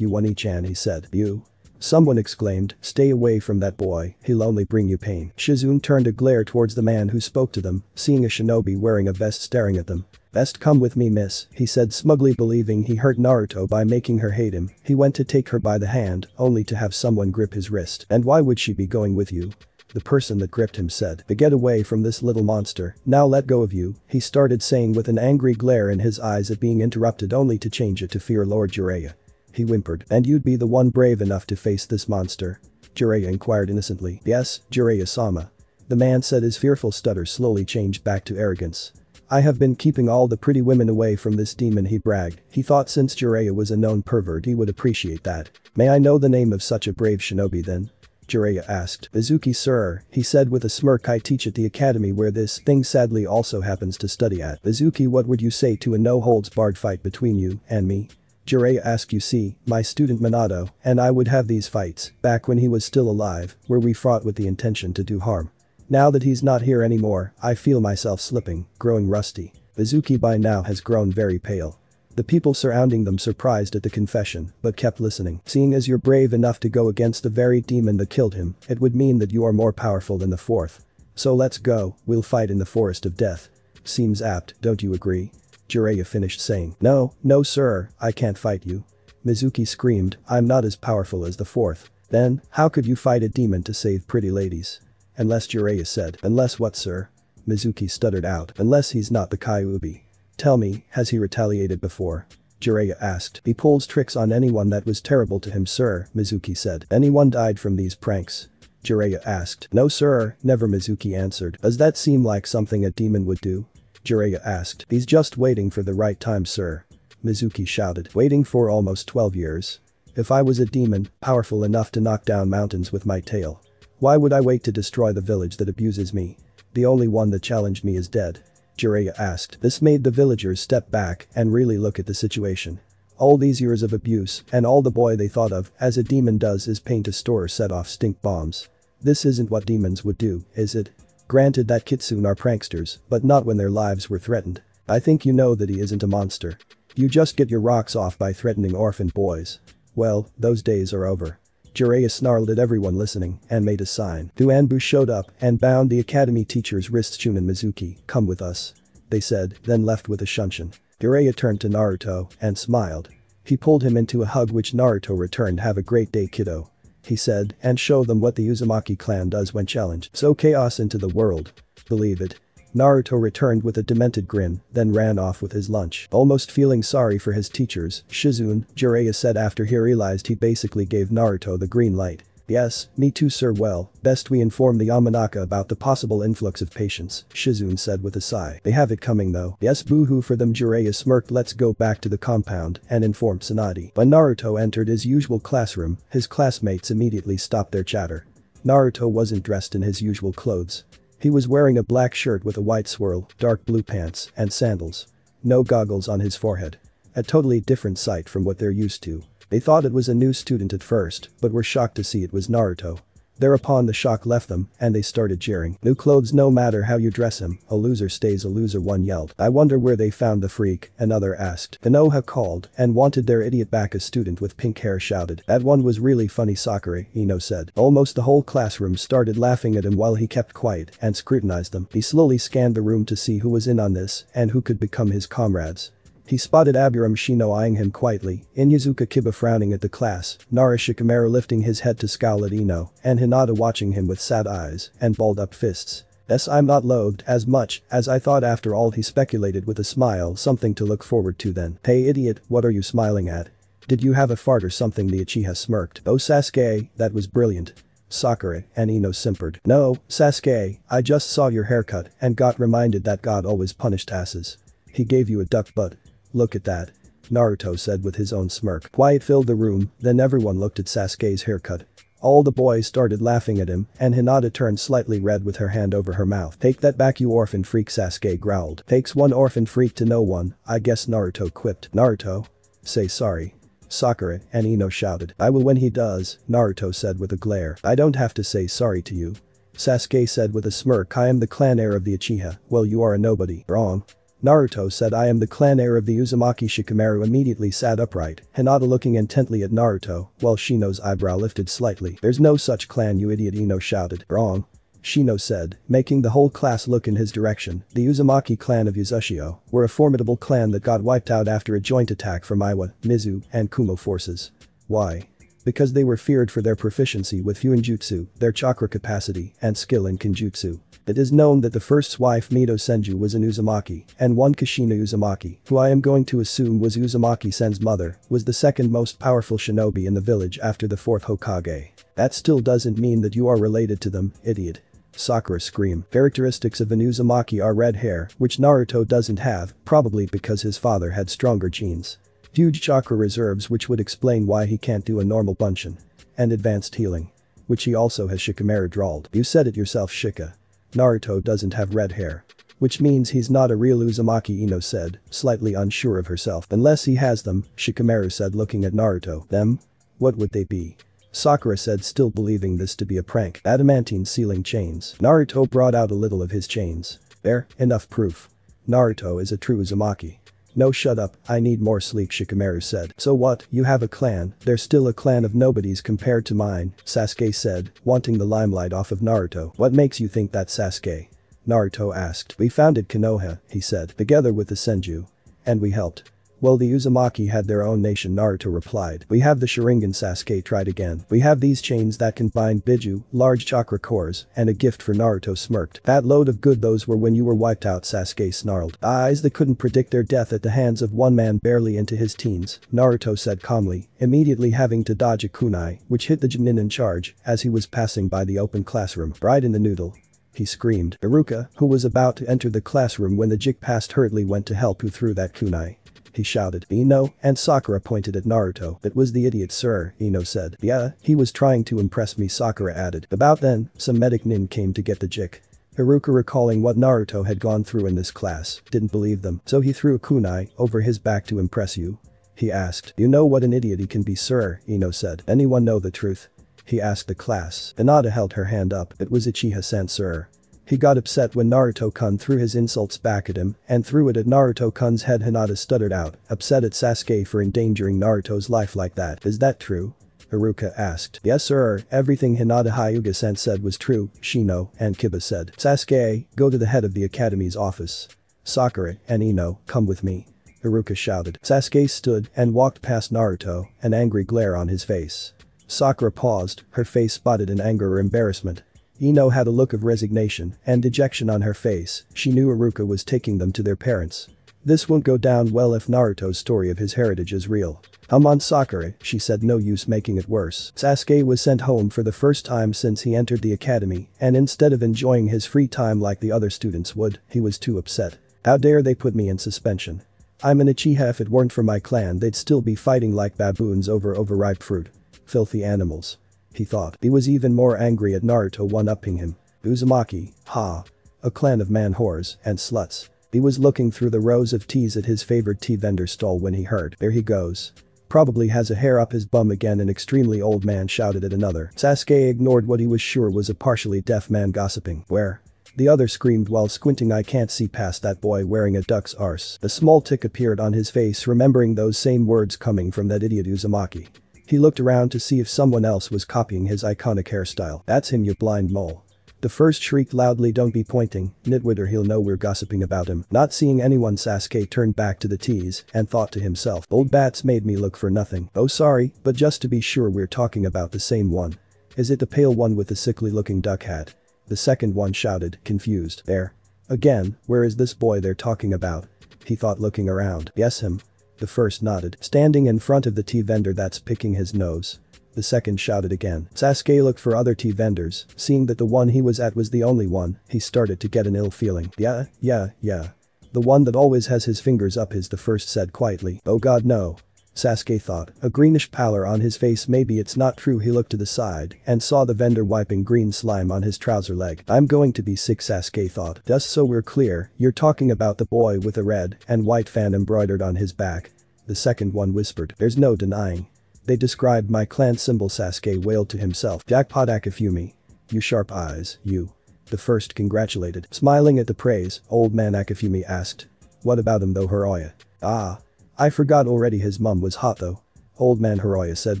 you, Oni-chan, he said. You? Someone exclaimed, stay away from that boy, he'll only bring you pain. Shizune turned a glare towards the man who spoke to them, seeing a shinobi wearing a vest staring at them. Best come with me, miss, he said smugly, believing he hurt Naruto by making her hate him. He went to take her by the hand, only to have someone grip his wrist. And why would she be going with you? The person that gripped him said. To get away from this little monster, now let go of you, he started saying with an angry glare in his eyes at being interrupted only to change it to fear Lord Jiraiya. He whimpered. And you'd be the one brave enough to face this monster? Jiraiya inquired innocently. Yes, Jiraiya-sama. The man said, his fearful stutter slowly changed back to arrogance. I have been keeping all the pretty women away from this demon, he bragged. He thought since Jiraiya was a known pervert he would appreciate that. May I know the name of such a brave shinobi then? Jiraiya asked. Izuki, sir, he said with a smirk. I teach at the academy where this thing sadly also happens to study at. Izuki, what would you say to a no-holds-barred fight between you and me? Jiraiya asked. You see, my student Minato and I would have these fights back when he was still alive, where we fought with the intention to do harm. Now that he's not here anymore, I feel myself slipping, growing rusty. Izuki by now has grown very pale. The people surrounding them surprised at the confession, but kept listening. Seeing as you're brave enough to go against the very demon that killed him, it would mean that you are more powerful than the fourth. So let's go, we'll fight in the forest of death. Seems apt, don't you agree? Jiraiya finished saying. No, sir, I can't fight you. Mizuki screamed, I'm not as powerful as the fourth. Then, how could you fight a demon to save pretty ladies? Unless, Jiraiya said. Unless what, sir? Mizuki stuttered out. Unless he's not the Kyuubi. Tell me, has he retaliated before? Jiraiya asked. He pulls tricks on anyone that was terrible to him, sir, Mizuki said. Anyone died from these pranks? Jiraiya asked. No, sir, never, Mizuki answered. Does that seem like something a demon would do? Jiraiya asked. He's just waiting for the right time, sir. Mizuki shouted. Waiting for almost 12 years. If I was a demon, powerful enough to knock down mountains with my tail, why would I wait to destroy the village that abuses me? The only one that challenged me is dead. Jiraiya asked. This made the villagers step back and really look at the situation. All these years of abuse and all the boy they thought of as a demon does is paint a store or set off stink bombs. This isn't what demons would do, is it? Granted that Kitsune are pranksters, but not when their lives were threatened. I think you know that he isn't a monster. You just get your rocks off by threatening orphan boys. Well, those days are over. Jiraiya snarled at everyone listening and made a sign. Two Anbu showed up and bound the academy teacher's wrists. Shun and Mizuki, come with us, they said, then left with a shunshin. Jiraiya turned to Naruto and smiled. He pulled him into a hug which Naruto returned. Have a great day, kiddo, he said, and show them what the Uzumaki clan does when challenged. Sow chaos into the world. Believe it. Naruto returned with a demented grin, then ran off with his lunch. Almost feeling sorry for his teachers, Shizune, Jiraiya said after he realized he basically gave Naruto the green light. Yes, me too sir, well, best we inform the Yamanaka about the possible influx of patients, Shizune said with a sigh. They have it coming though. Yes, boo-hoo for them, Jiraiya smirked. Let's go back to the compound and inform Tsunade. When Naruto entered his usual classroom, his classmates immediately stopped their chatter. Naruto wasn't dressed in his usual clothes. He was wearing a black shirt with a white swirl, dark blue pants, and sandals. No goggles on his forehead. A totally different sight from what they're used to. They thought it was a new student at first, but were shocked to see it was Naruto. Thereupon the shock left them, and they started jeering. New clothes, no matter how you dress him, a loser stays a loser, one yelled. I wonder where they found the freak, another asked. Konoha called and wanted their idiot back. A student with pink hair shouted. That one was really funny, Sakura, Ino said. Almost the whole classroom started laughing at him while he kept quiet and scrutinized them. He slowly scanned the room to see who was in on this and who could become his comrades. He spotted Aburame Shino eyeing him quietly, Inyazuka Kiba frowning at the class, Nara Shikamaru lifting his head to scowl at Ino, and Hinata watching him with sad eyes and balled-up fists. Yes, I'm not loathed as much as I thought after all, he speculated with a smile, something to look forward to then. Hey idiot, what are you smiling at? Did you have a fart or something? The Uchiha smirked. Oh Sasuke, that was brilliant. Sakura and Ino simpered. No, Sasuke, I just saw your haircut and got reminded that God always punished asses. He gave you a duck butt. Look at that, Naruto said with his own smirk. Quiet filled the room, then everyone looked at Sasuke's haircut. All the boys started laughing at him, and Hinata turned slightly red with her hand over her mouth. Take that back, you orphan freak, Sasuke growled. Takes one orphan freak to know one, I guess, Naruto quipped. Naruto? Say sorry. Sakura and Ino shouted. I will when he does, Naruto said with a glare. I don't have to say sorry to you, Sasuke said with a smirk. I am the clan heir of the Uchiha. Well, you are a nobody. Wrong. Naruto said. I am the clan heir of the Uzumaki. Shikamaru immediately sat upright, Hinata looking intently at Naruto, while Shino's eyebrow lifted slightly. There's no such clan, you idiot, Ino shouted. Wrong. Shino said, making the whole class look in his direction. The Uzumaki clan of Uzushio were a formidable clan that got wiped out after a joint attack from Iwa, Mizu, and Kumo forces. Why? Because they were feared for their proficiency with Fuinjutsu, their chakra capacity, and skill in Kenjutsu. It is known that the first wife Mito Senju was an Uzumaki, and one Kushina Uzumaki, who I am going to assume was Uzumaki Sen's mother, was the second most powerful shinobi in the village after the fourth Hokage. That still doesn't mean that you are related to them, idiot. Sakura screamed. Characteristics of an Uzumaki are red hair, which Naruto doesn't have, probably because his father had stronger genes. Huge chakra reserves, which would explain why he can't do a normal bunshin. And advanced healing, which he also has, Shikamaru drawled. You said it yourself, Shika. Naruto doesn't have red hair. Which means he's not a real Uzumaki, Ino said, slightly unsure of herself. Unless he has them, Shikamaru said looking at Naruto. Them? What would they be? Sakura said, still believing this to be a prank. Adamantine sealing chains. Naruto brought out a little of his chains. There, enough proof. Naruto is a true Uzumaki. No, shut up, I need more, sleek, Shikamaru said. So what, you have a clan? They're still a clan of nobodies compared to mine, Sasuke said, wanting the limelight off of Naruto. What makes you think that, Sasuke? Naruto asked. We founded Konoha, he said, together with the Senju. And we helped. Well, the Uzumaki had their own nation, Naruto replied. We have the Sharingan, Sasuke tried again. We have these chains that can bind Biju, large chakra cores, and a gift for Naruto smirked. That load of good those were when you were wiped out, Sasuke snarled. Eyes that couldn't predict their death at the hands of one man barely into his teens, Naruto said calmly, immediately having to dodge a kunai, which hit the Jonin in charge as he was passing by the open classroom. Bride in the noodle, he screamed. Iruka, who was about to enter the classroom when the Jik passed, hurriedly went to help. Who threw that kunai? He shouted. Ino, and Sakura pointed at Naruto. It was the idiot, sir, Ino said. Yeah, he was trying to impress me, Sakura added. About then, some medic nin came to get the Jik. Iruka, recalling what Naruto had gone through in this class, didn't believe them. So he threw a kunai over his back to impress you? He asked. You know what an idiot he can be, sir, Ino said. Anyone know the truth? He asked the class. Hinata held her hand up. It was Uchiha-san, sir. He got upset when Naruto-kun threw his insults back at him and threw it at Naruto-kun's head. Hinata stuttered out, upset at Sasuke for endangering Naruto's life like that. Is that true? Haruka asked. Yes sir, everything Hinata Hyuga-san said was true, Shino and Kiba said. Sasuke, go to the head of the academy's office. Sakura and Ino, come with me. Haruka shouted. Sasuke stood and walked past Naruto, an angry glare on his face. Sakura paused, her face spotted in anger or embarrassment. Ino had a look of resignation and dejection on her face, she knew Haruka was taking them to their parents. This won't go down well if Naruto's story of his heritage is real. Come on Sakura, she said, no use making it worse. Sasuke was sent home for the first time since he entered the academy, and instead of enjoying his free time like the other students would, he was too upset. How dare they put me in suspension? I'm an Uchiha, if it weren't for my clan they'd still be fighting like baboons over overripe fruit. Filthy animals. He thought. He was even more angry at Naruto one-upping him. Uzumaki, ha. A clan of man whores and sluts. He was looking through the rows of teas at his favorite tea vendor stall when he heard, there he goes. Probably has a hair up his bum again, an extremely old man shouted at another. Sasuke ignored what he was sure was a partially deaf man gossiping. Where? The other screamed while squinting. I can't see past that boy wearing a duck's arse. A small tick appeared on his face, remembering those same words coming from that idiot Uzumaki. He looked around to see if someone else was copying his iconic hairstyle. That's him, you blind mole. The first shrieked loudly, don't be pointing, nitwit, or he'll know we're gossiping about him. Not seeing anyone, Sasuke turned back to the teas and thought to himself, old bats made me look for nothing. Oh sorry, but just to be sure we're talking about the same one. Is it the pale one with the sickly looking duck hat? The second one shouted, confused. There. Again, where is this boy they're talking about? He thought, looking around. Yes, him. The first nodded. Standing in front of the tea vendor that's picking his nose. The second shouted again. Sasuke looked for other tea vendors, seeing that the one he was at was the only one, he started to get an ill feeling. Yeah. The one that always has his fingers up is the first said quietly. Oh god no. Sasuke thought, a greenish pallor on his face. Maybe it's not true. He looked to the side and saw the vendor wiping green slime on his trouser leg. I'm going to be sick, Sasuke thought. Just so we're clear, you're talking about the boy with a red and white fan embroidered on his back. The second one whispered. There's no denying. They described my clan symbol, Sasuke wailed to himself. Jackpot, Akifumi. You sharp eyes, you. The first congratulated. Smiling at the praise, old man Akifumi asked. What about him though, Hiroya? Ah. I forgot already, his mum was hot though. Old man Hiroya said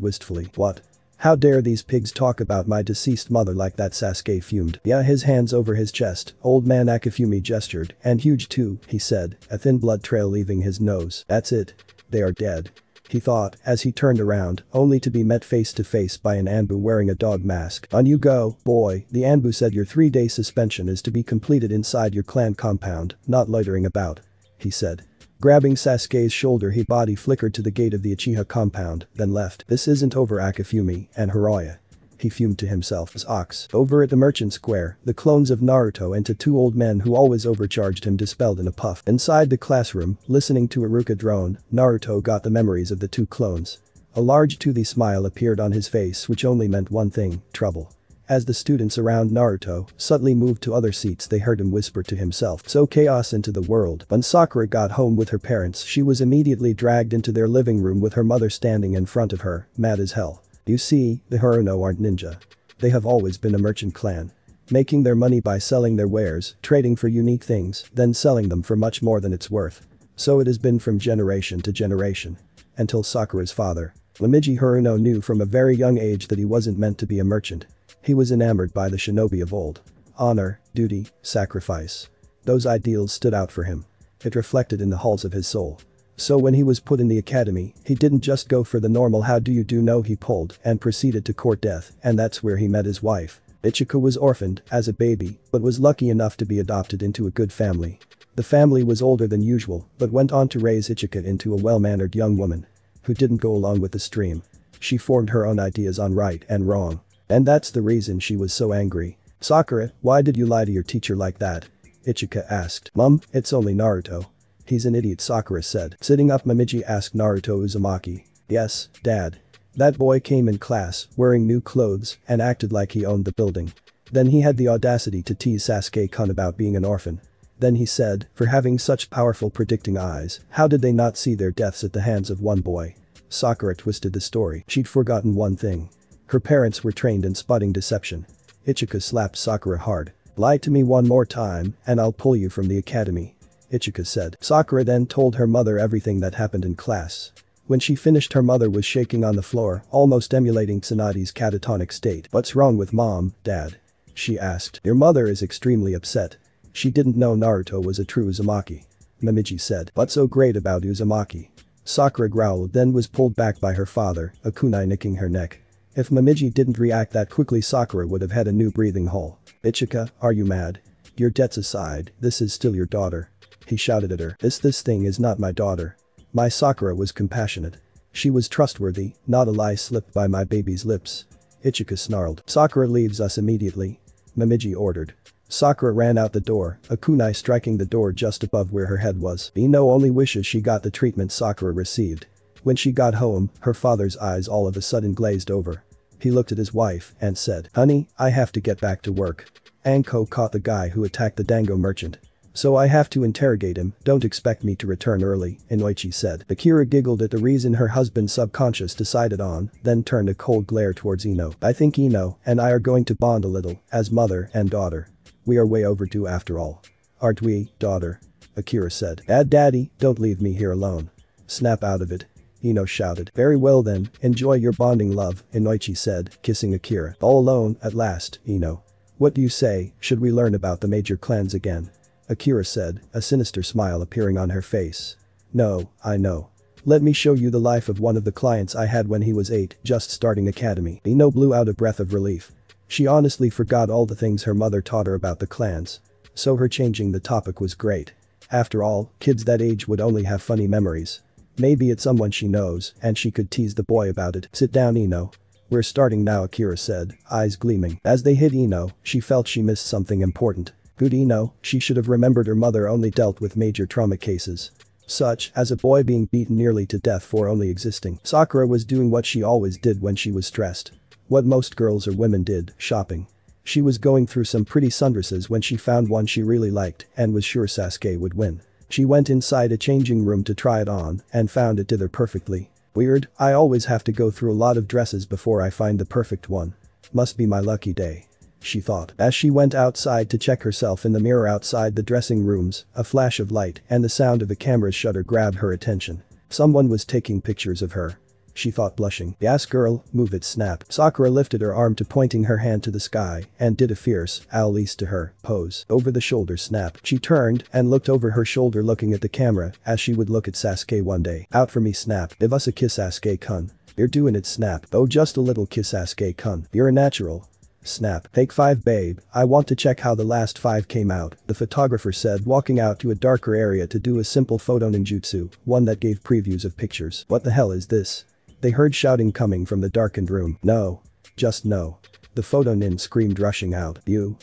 wistfully. What? How dare these pigs talk about my deceased mother like that, Sasuke fumed. Yeah, his hands over his chest, old man Akifumi gestured. And huge too, he said, a thin blood trail leaving his nose. That's it. They are dead. He thought, as he turned around, only to be met face to face by an Anbu wearing a dog mask. On you go, boy, the Anbu said. Your 3-day suspension is to be completed inside your clan compound, not loitering about. He said. Grabbing Sasuke's shoulder, he body flickered to the gate of the Uchiha compound, then left. This isn't over, Akifumi and Hiroya. He fumed to himself. As ox. Over at the merchant square, the clones of Naruto and the two old men who always overcharged him dispelled in a puff. Inside the classroom, listening to Iruka drone, Naruto got the memories of the two clones. A large toothy smile appeared on his face, which only meant one thing, trouble. As the students around Naruto subtly moved to other seats, they heard him whisper to himself, so chaos into the world. When Sakura got home with her parents, she was immediately dragged into their living room with her mother standing in front of her, mad as hell. You see, the Haruno aren't ninja. They have always been a merchant clan. Making their money by selling their wares, trading for unique things, then selling them for much more than it's worth. So it has been from generation to generation. Until Sakura's father, Lamiji Haruno, knew from a very young age that he wasn't meant to be a merchant. He was enamored by the shinobi of old. Honor, duty, sacrifice. Those ideals stood out for him. It reflected in the halls of his soul. So when he was put in the academy, he didn't just go for the normal how do you do, no, he pulled and proceeded to court death, and that's where he met his wife. Ichika was orphaned as a baby, but was lucky enough to be adopted into a good family. The family was older than usual, but went on to raise Ichika into a well-mannered young woman who didn't go along with the stream. She formed her own ideas on right and wrong. And that's the reason she was so angry. Sakura, why did you lie to your teacher like that? Ichika asked. Mum, it's only Naruto. He's an idiot, Sakura said. Sitting up, Momiji asked Naruto Uzumaki. Yes, Dad. That boy came in class, wearing new clothes, and acted like he owned the building. Then he had the audacity to tease Sasuke-kun about being an orphan. Then he said, for having such powerful predicting eyes, how did they not see their deaths at the hands of one boy? Sakura twisted the story. She'd forgotten one thing. Her parents were trained in spotting deception. Ichika slapped Sakura hard. Lie to me one more time, and I'll pull you from the academy. Ichika said. Sakura then told her mother everything that happened in class. When she finished, her mother was shaking on the floor, almost emulating Tsunade's catatonic state. "What's wrong with mom, dad?" she asked. "Your mother is extremely upset. She didn't know Naruto was a true Uzumaki," Momiji said. "What's so great about Uzumaki?" Sakura growled, then was pulled back by her father, a kunai nicking her neck. If Momiji didn't react that quickly, Sakura would have had a new breathing hole. "Ichika, are you mad? Your debts aside, this is still your daughter," he shouted at her. This thing is not my daughter. My Sakura was compassionate. She was trustworthy, not a lie slipped by my baby's lips. Ichika snarled. "Sakura leaves us immediately," Momiji ordered. Sakura ran out the door, a kunai striking the door just above where her head was. Ino only wishes she got the treatment Sakura received. When she got home, her father's eyes all of a sudden glazed over. He looked at his wife and said, "Honey, I have to get back to work. Anko caught the guy who attacked the dango merchant. So I have to interrogate him, don't expect me to return early," Inoichi said. Akira giggled at the reason her husband's subconscious decided on, then turned a cold glare towards Ino. "I think Ino and I are going to bond a little, as mother and daughter. We are way overdue after all. Aren't we, daughter?" Akira said. Daddy, don't leave me here alone." "Snap out of it," Ino shouted. "Very well then, enjoy your bonding love," Inoichi said, kissing Akira. "All alone, at last, Ino. What do you say, should we learn about the major clans again?" Akira said, a sinister smile appearing on her face. "No, I know. Let me show you the life of one of the clients I had when he was 8, just starting academy." Ino blew out a breath of relief. She honestly forgot all the things her mother taught her about the clans. So her changing the topic was great. After all, kids that age would only have funny memories. Maybe it's someone she knows, and she could tease the boy about it. "Sit down, Ino. We're starting now," Akira said, eyes gleaming. As they hit Ino, she felt she missed something important. Good Ino, she should have remembered her mother only dealt with major trauma cases. Such as a boy being beaten nearly to death for only existing. Sakura was doing what she always did when she was stressed. What most girls or women did, shopping. She was going through some pretty sundresses when she found one she really liked and was sure Sasuke would win. She went inside a changing room to try it on and found it did her perfectly. Weird, I always have to go through a lot of dresses before I find the perfect one. Must be my lucky day, she thought. As she went outside to check herself in the mirror outside the dressing rooms, a flash of light and the sound of the camera's shutter grabbed her attention. Someone was taking pictures of her. She thought, blushing. "Yes girl, move it, snap." Sakura lifted her arm to pointing her hand to the sky and did a fierce, "I'll lease to her," pose. Over the shoulder snap. She turned and looked over her shoulder looking at the camera as she would look at Sasuke one day. "Out for me, snap. Give us a kiss, Sasuke-kun. You're doing it, snap. Oh, just a little kiss, Sasuke-kun. You're a natural. Snap. Take 5 babe, I want to check how the last 5 came out," the photographer said, walking out to a darker area to do a simple photo ninjutsu, one that gave previews of pictures. "What the hell is this?" They heard shouting coming from the darkened room. "No. Just no." The photo nin screamed, rushing out. You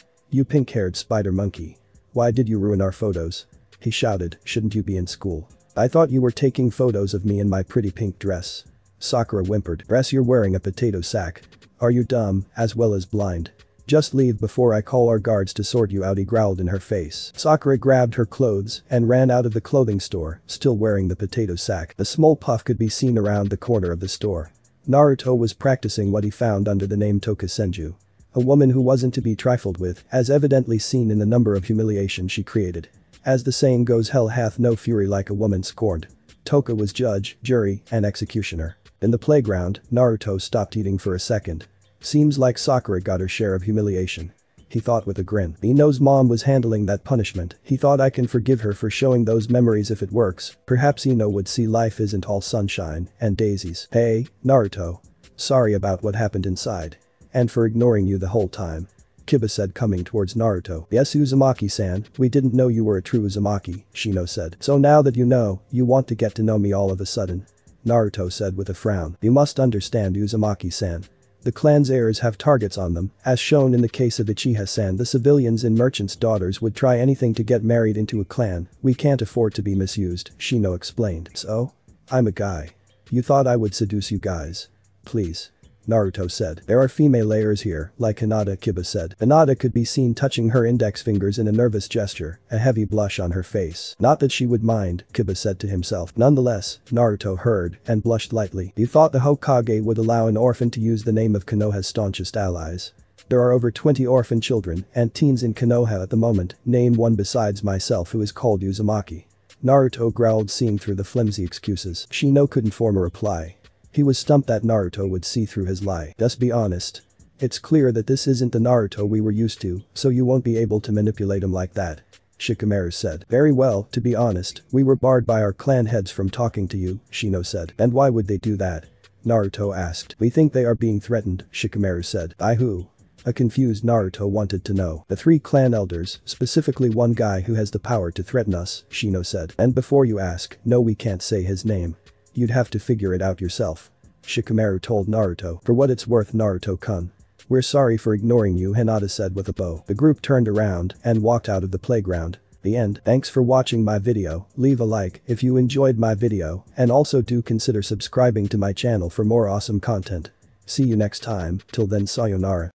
pink-haired spider monkey. Why did you ruin our photos?" he shouted. "Shouldn't you be in school? I thought you were taking photos of me in my pretty pink dress." Sakura whimpered. "Dress, you're wearing a potato sack. Are you dumb, as well as blind? Just leave before I call our guards to sort you out," he growled in her face. Sakura grabbed her clothes and ran out of the clothing store, still wearing the potato sack. A small puff could be seen around the corner of the store. Naruto was practicing what he found under the name Toka Senju. A woman who wasn't to be trifled with, as evidently seen in the number of humiliations she created. As the saying goes, hell hath no fury like a woman scorned. Toka was judge, jury, and executioner. In the playground, Naruto stopped eating for a second. Seems like Sakura got her share of humiliation, he thought with a grin. He knows mom was handling that punishment. He thought, I can forgive her for showing those memories if it works. Perhaps Ino would see life isn't all sunshine and daisies. "Hey, Naruto. Sorry about what happened inside. And for ignoring you the whole time," Kiba said, coming towards Naruto. "Yes, Uzumaki-san, we didn't know you were a true Uzumaki," Shino said. "So now that you know, you want to get to know me all of a sudden," Naruto said with a frown. "You must understand, Uzumaki-san. The clan's heirs have targets on them, as shown in the case of Uchiha-san. The civilians and merchants' daughters would try anything to get married into a clan. We can't afford to be misused," Shino explained. "So? I'm a guy. You thought I would seduce you guys? Please," Naruto said. "There are female heirs here, like Hinata," Kiba said. Hinata could be seen touching her index fingers in a nervous gesture, a heavy blush on her face. "Not that she would mind," Kiba said to himself. Nonetheless, Naruto heard and blushed lightly. "You thought the Hokage would allow an orphan to use the name of Konoha's staunchest allies? There are over 20 orphan children and teens in Konoha at the moment, name one besides myself who is called Uzumaki." Naruto growled, seeing through the flimsy excuses. Shino couldn't form a reply. He was stumped that Naruto would see through his lie. Just be honest. It's clear that this isn't the Naruto we were used to, so you won't be able to manipulate him like that. Shikamaru said. Very well, to be honest, we were barred by our clan heads from talking to you, Shino said. And why would they do that? Naruto asked. We think they are being threatened, Shikamaru said. By who? A confused Naruto wanted to know. The 3 clan elders, specifically one guy who has the power to threaten us, Shino said. And before you ask, no, we can't say his name. You'd have to figure it out yourself. Shikamaru told Naruto. For what it's worth, Naruto-kun. We're sorry for ignoring you, Hinata said with a bow. The group turned around and walked out of the playground. The end. Thanks for watching my video. Leave a like if you enjoyed my video, and also do consider subscribing to my channel for more awesome content. See you next time. Till then, sayonara.